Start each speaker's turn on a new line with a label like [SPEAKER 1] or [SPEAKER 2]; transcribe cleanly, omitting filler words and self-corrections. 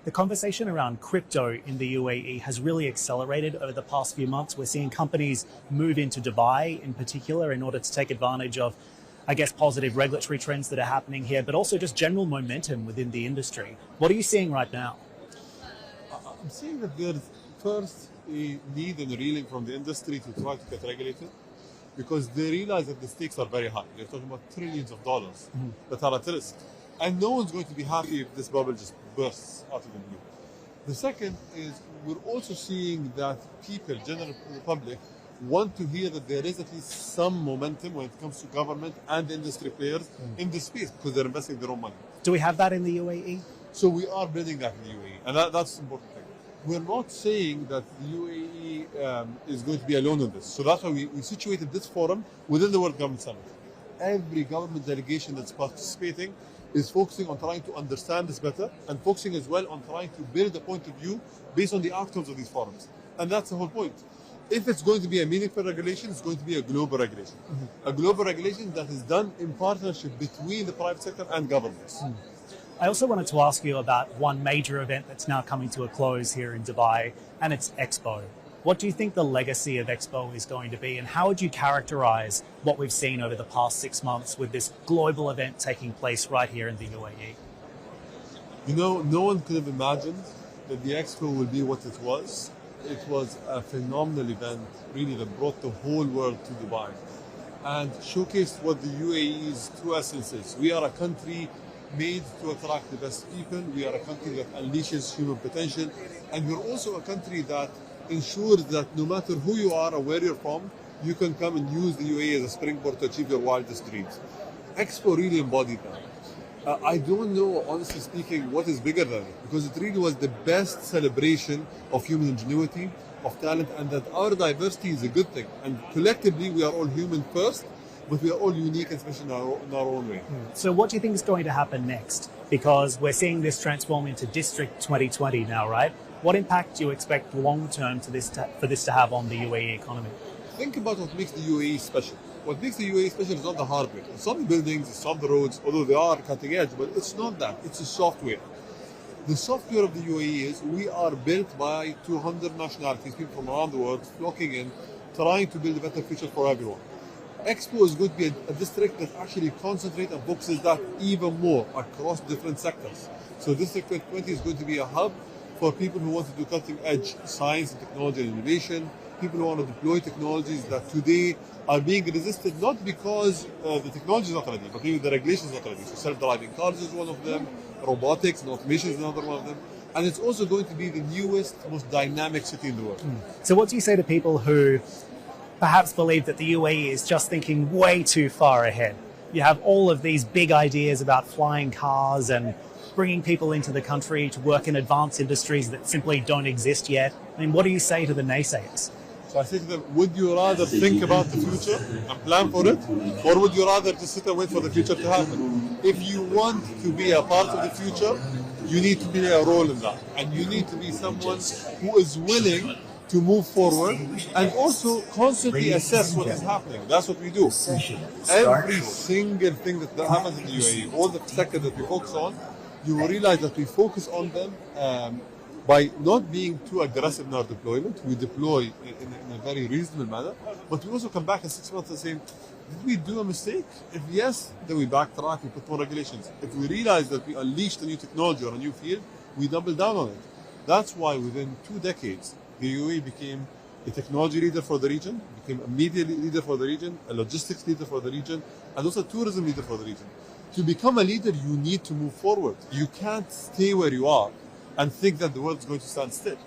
[SPEAKER 1] The conversation around crypto in the UAE has really accelerated over the past few months. We're seeing companies move into Dubai in particular in order to take advantage of, I guess, positive regulatory trends that are happening here, but also just general momentum within the industry. What are you seeing right now?
[SPEAKER 2] I'm seeing that there's first a need and a reeling from the industry to try to get regulated because they realize that the stakes are very high. They're talking about trillions of dollars that are at risk. And no one's going to be happy if this bubble just bursts out of the blue. The second is we're also seeing that people, general public, want to hear that there is at least some momentum when it comes to government and industry players in this space because they're investing their own money.
[SPEAKER 1] Do we have that in the UAE?
[SPEAKER 2] So we are building that in the UAE, and that's the important thing. We're not saying that the UAE is going to be alone in this. So that's why we situated this forum within the World Government Summit. Every government delegation that's participating is focusing on trying to understand this better and focusing as well on trying to build a point of view based on the outcomes of these forums. And that's the whole point. If it's going to be a meaningful regulation, it's going to be a global regulation. A global regulation that is done in partnership between the private sector and governments.
[SPEAKER 1] I also wanted to ask you about one major event that's now coming to a close here in Dubai, and it's Expo. What do you think the legacy of Expo is going to be, and how would you characterize what we've seen over the past 6 months with this global event taking place right here in the UAE?
[SPEAKER 2] You know, no one could have imagined that the Expo will be what it was. It was a phenomenal event, really, that brought the whole world to Dubai and showcased what the UAE's true essence is. We are a country made to attract the best people. We are a country that unleashes human potential. And we're also a country that ensures that no matter who you are or where you're from, you can come and use the UAE as a springboard to achieve your wildest dreams. Expo really embodied that. I don't know, honestly speaking, what is bigger than it, because it really was the best celebration of human ingenuity, of talent, and that our diversity is a good thing. And collectively, we are all human first, but we are all unique and special in our own way.
[SPEAKER 1] So what do you think is going to happen next? Because we're seeing this transform into District 2020 now, right? What impact do you expect long-term for this to have on the UAE economy?
[SPEAKER 2] Think about what makes the UAE special. What makes the UAE special is not the hardware. It's not the buildings, it's not the roads, although they are cutting edge, but it's not that. It's the software. The software of the UAE is we are built by 200 nationalities, people from around the world flocking in, trying to build a better future for everyone. Expo is going to be a district that actually concentrates and focuses that even more across different sectors. So District 2020 is going to be a hub for people who want to do cutting-edge science and technology and innovation, people who want to deploy technologies that today are being resisted, not because the technology is not ready, but maybe the regulation is not ready. So self-driving cars is one of them, robotics and automation is another one of them. And it's also going to be the newest, most dynamic city in the world.
[SPEAKER 1] So what do you say to people who perhaps believe that the UAE is just thinking way too far ahead? You have all of these big ideas about flying cars and bringing people into the country to work in advanced industries that simply don't exist yet. I mean, what do you say to the naysayers?
[SPEAKER 2] So I say to them, would you rather think about the future and plan for it, or would you rather just sit and wait for the future to happen? If you want to be a part of the future, you need to play a role in that. And you need to be someone who is willing to move forward and also constantly assess what is happening. That's what we do. Every single thing that happens in the UAE, all the sectors that we focus on, you will realize that we focus on them by not being too aggressive in our deployment. We deploy in a very reasonable manner, but we also come back in 6 months and say, did we do a mistake? If yes, then we backtrack, we put more regulations. If we realize that we unleashed a new technology or a new field, we double down on it. That's why within 2 decades, the UAE became a technology leader for the region, became a media leader for the region, a logistics leader for the region, and also a tourism leader for the region. To become a leader, you need to move forward. You can't stay where you are and think that the world is going to stand still.